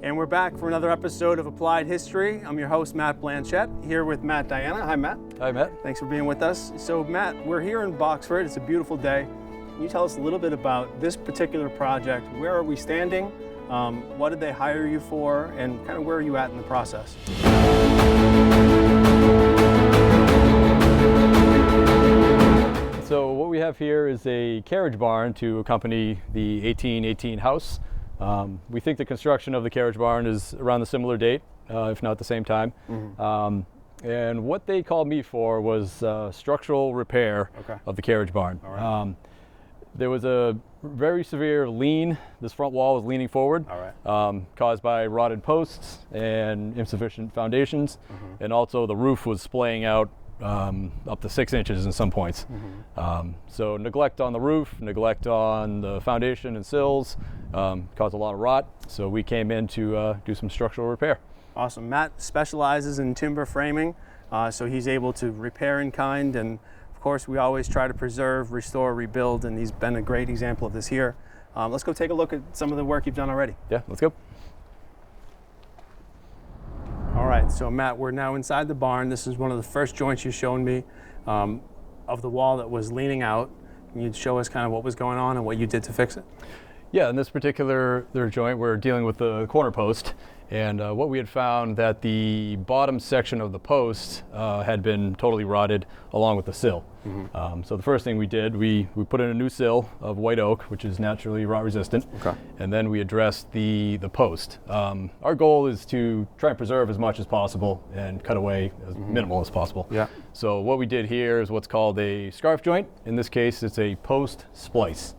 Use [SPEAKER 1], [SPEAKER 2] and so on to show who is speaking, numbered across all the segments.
[SPEAKER 1] And we're back for another episode of Applied History. I'm your host, Matt Blanchette, here with Matt Diana. Hi, Matt.
[SPEAKER 2] Hi, Matt.
[SPEAKER 1] Thanks for being with us. So, Matt, we're here in Boxford. It's a beautiful day. Can you tell us a little bit about this particular project? Where are we standing? What did they hire you for? And kind of where are you at in the process?
[SPEAKER 2] So what we have here is a carriage barn to accompany the 1818 house. We think the construction of the carriage barn is around the similar date, if not the same time. And what they called me for was structural repair of the carriage barn.
[SPEAKER 1] All right.
[SPEAKER 2] There was a very severe lean. This front wall was leaning forward, caused by rotted posts and insufficient foundations. And also the roof was splaying out up to 6 inches in some points. So neglect on the roof, neglect on the foundation and sills caused a lot of rot. So we came in to do some structural repair.
[SPEAKER 1] Awesome. Matt specializes in timber framing, so he's able to repair in kind. And of course, we always try to preserve, restore, rebuild, and he's been a great example of this here. Let's go take a look at some of the work you've done already.
[SPEAKER 2] Yeah, let's go.
[SPEAKER 1] All right, so Matt, we're now inside the barn. This is one of the first joints you showed me of the wall that was leaning out. Can you show us kind of what was going on and what you did to fix it?
[SPEAKER 2] Yeah, in this particular joint, we're dealing with the corner post. And what we had found that the bottom section of the post had been totally rotted along with the sill. So the first thing we did, we put in a new sill of white oak, which is naturally rot resistant. And then we addressed the post. Our goal is to try and preserve as much as possible and cut away as minimal as possible. So what we did here is what's called a scarf joint. In this case, it's a post splice.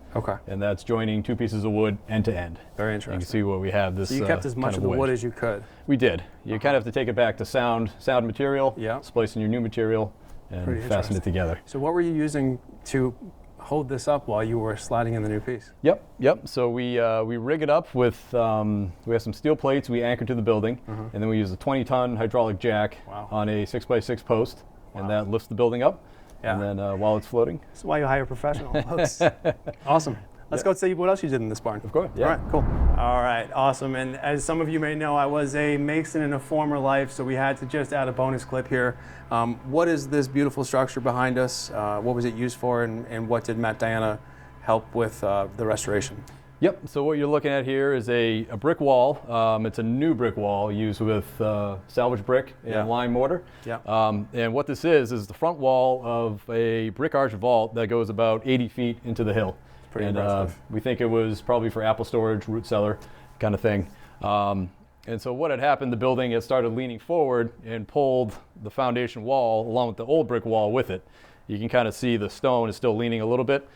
[SPEAKER 2] And that's joining two pieces of wood end to end.
[SPEAKER 1] Very interesting.
[SPEAKER 2] You can see where we have this.
[SPEAKER 1] So you kept as much of the wood as you could.
[SPEAKER 2] We did. You kind of have to take it back to sound material, splice in your new material, and fasten it together.
[SPEAKER 1] So what were you using to hold this up while you were sliding in the new piece?
[SPEAKER 2] Yep. So we rig it up with, we have some steel plates we anchor to the building, and then we use a 20-ton hydraulic jack on a 6x6 post, and that lifts the building up. And then while it's floating.
[SPEAKER 1] That's why you hire professional folks. Awesome. Let's go see what else you did in this barn.
[SPEAKER 2] Of course.
[SPEAKER 1] All right, cool. All right, awesome. And as some of you may know, I was a mason in a former life, so we had to just add a bonus clip here. What is this beautiful structure behind us? What was it used for, and what did Matt Diana help with the restoration?
[SPEAKER 2] Yep, so what you're looking at here is a brick wall. It's a new brick wall used with salvage brick and lime mortar. And what this is the front wall of a brick arch vault that goes about 80 feet into the hill.
[SPEAKER 1] It's pretty impressive.
[SPEAKER 2] We think it was probably for apple storage, root cellar kind of thing. And so what had happened, the building had started leaning forward and pulled the foundation wall along with the old brick wall with it. You can kind of see the stone is still leaning a little bit.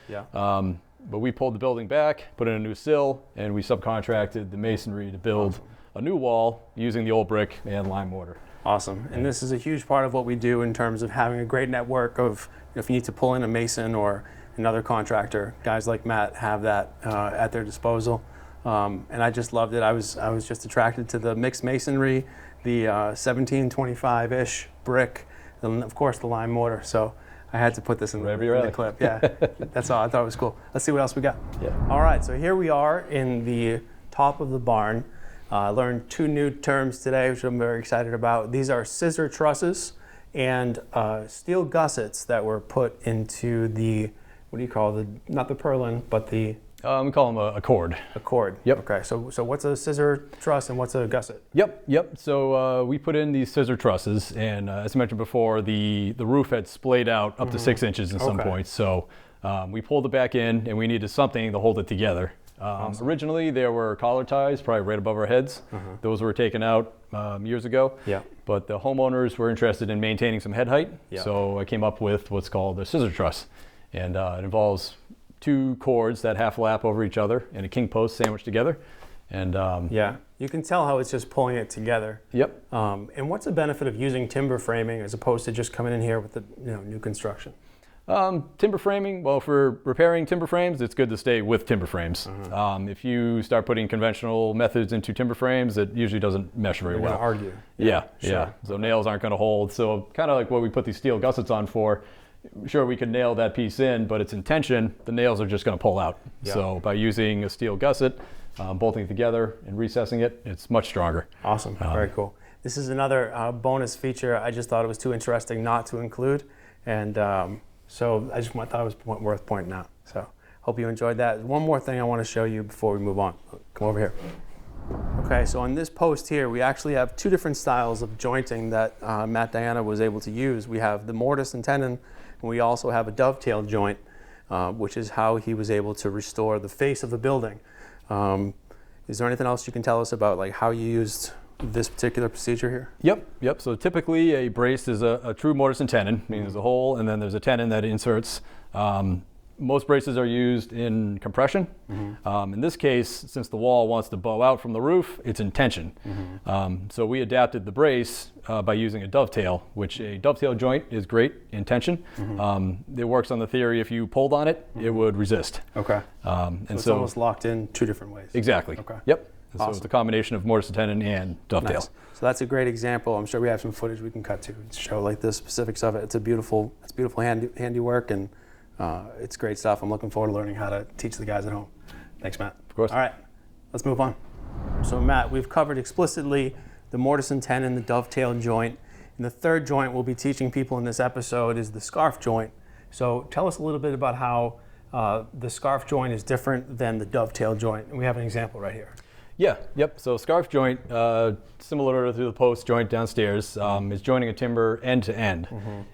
[SPEAKER 2] But we pulled the building back, put in a new sill, and we subcontracted the masonry to build a new wall using the old brick and lime mortar.
[SPEAKER 1] Awesome. And this is a huge part of what we do in terms of having a great network of, if you need to pull in a mason or another contractor, guys like Matt have that at their disposal. And I just loved it. I was just attracted to the mixed masonry, the 1725-ish brick, and of course the lime mortar. So I had to put this in the clip. Yeah, that's all. I thought it was cool. Let's see what else we got. All right, so here we are in the top of the barn. I learned two new terms today, which I'm very excited about. These are scissor trusses and steel gussets that were put into the, what do you call not the purlin, but the...
[SPEAKER 2] we call them a cord.
[SPEAKER 1] A cord. Okay, so what's a scissor truss and what's a gusset?
[SPEAKER 2] Yep. So we put in these scissor trusses, and as I mentioned before, the roof had splayed out up to 6 inches in some points. So we pulled it back in, and we needed something to hold it together. Originally, there were collar ties, probably right above our heads. Those were taken out years ago. But the homeowners were interested in maintaining some head height, so I came up with what's called a scissor truss, and it involves two cords that half lap over each other and a king post sandwiched together. And
[SPEAKER 1] you can tell how it's just pulling it together. And what's the benefit of using timber framing as opposed to just coming in here with the new construction?
[SPEAKER 2] Timber framing, well, for repairing timber frames, it's good to stay with timber frames. If you start putting conventional methods into timber frames, it usually doesn't mesh very well.
[SPEAKER 1] You're going to argue.
[SPEAKER 2] Yeah. So nails aren't going to hold. So kind of like what we put these steel gussets on for. Sure, we could nail that piece in, but its intention, the nails are just going to pull out. So by using a steel gusset, bolting it together and recessing it, it's much stronger.
[SPEAKER 1] Awesome, very cool. This is another bonus feature. I just thought it was too interesting not to include, and so I just thought it was worth pointing out. So hope you enjoyed that. One more thing I want to show you before we move on. Come over here. Okay, so on this post here, we actually have two different styles of jointing that Matt Diana was able to use. We have the mortise and tenon, and we also have a dovetail joint, which is how he was able to restore the face of the building. Is there anything else you can tell us about like how you used this particular procedure here?
[SPEAKER 2] Yep. So typically a brace is a true mortise and tenon, meaning there's a hole and then there's a tenon that inserts. Most braces are used in compression. In this case, since the wall wants to bow out from the roof, it's in tension. So we adapted the brace by using a dovetail, which a dovetail joint is great in tension. It works on the theory if you pulled on it, it would resist.
[SPEAKER 1] Okay. And so it's almost locked in two different ways.
[SPEAKER 2] Exactly.
[SPEAKER 1] Okay.
[SPEAKER 2] Yep.
[SPEAKER 1] Awesome.
[SPEAKER 2] So it's a combination of mortise and tenon and dovetail.
[SPEAKER 1] Nice. So that's a great example. I'm sure we have some footage we can cut to show like the specifics of it. It's beautiful handiwork, and it's great stuff. I'm looking forward to learning how to teach the guys at home. Thanks, Matt.
[SPEAKER 2] Of course.
[SPEAKER 1] All right, let's move on. So Matt, we've covered explicitly the mortise and tenon, the dovetail joint, and the third joint we'll be teaching people in this episode is the scarf joint. So tell us a little bit about how the scarf joint is different than the dovetail joint, and we have an example right here.
[SPEAKER 2] Yep. So scarf joint, similar to the post joint downstairs, is joining a timber end to end.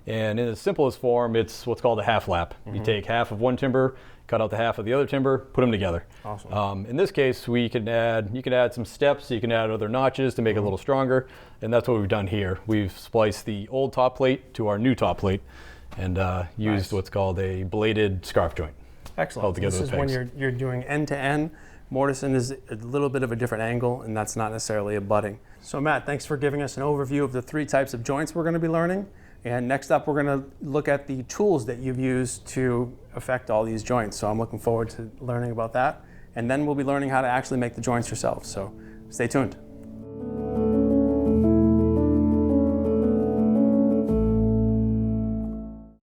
[SPEAKER 2] And in the simplest form, it's what's called a half lap. You take half of one timber, cut out the half of the other timber, put them together.
[SPEAKER 1] Awesome.
[SPEAKER 2] In this case, you can add some steps, you can add other notches to make it a little stronger, and that's what we've done here. We've spliced the old top plate to our new top plate and used what's called a bladed scarf joint.
[SPEAKER 1] Excellent.
[SPEAKER 2] Held together
[SPEAKER 1] This is
[SPEAKER 2] with
[SPEAKER 1] when
[SPEAKER 2] pegs.
[SPEAKER 1] you're doing end to end. Mortising is a little bit of a different angle, and that's not necessarily a butting. So Matt, thanks for giving us an overview of the three types of joints we're going to be learning. And next up, we're going to look at the tools that you've used to affect all these joints. So I'm looking forward to learning about that. And then we'll be learning how to actually make the joints yourself. So stay tuned.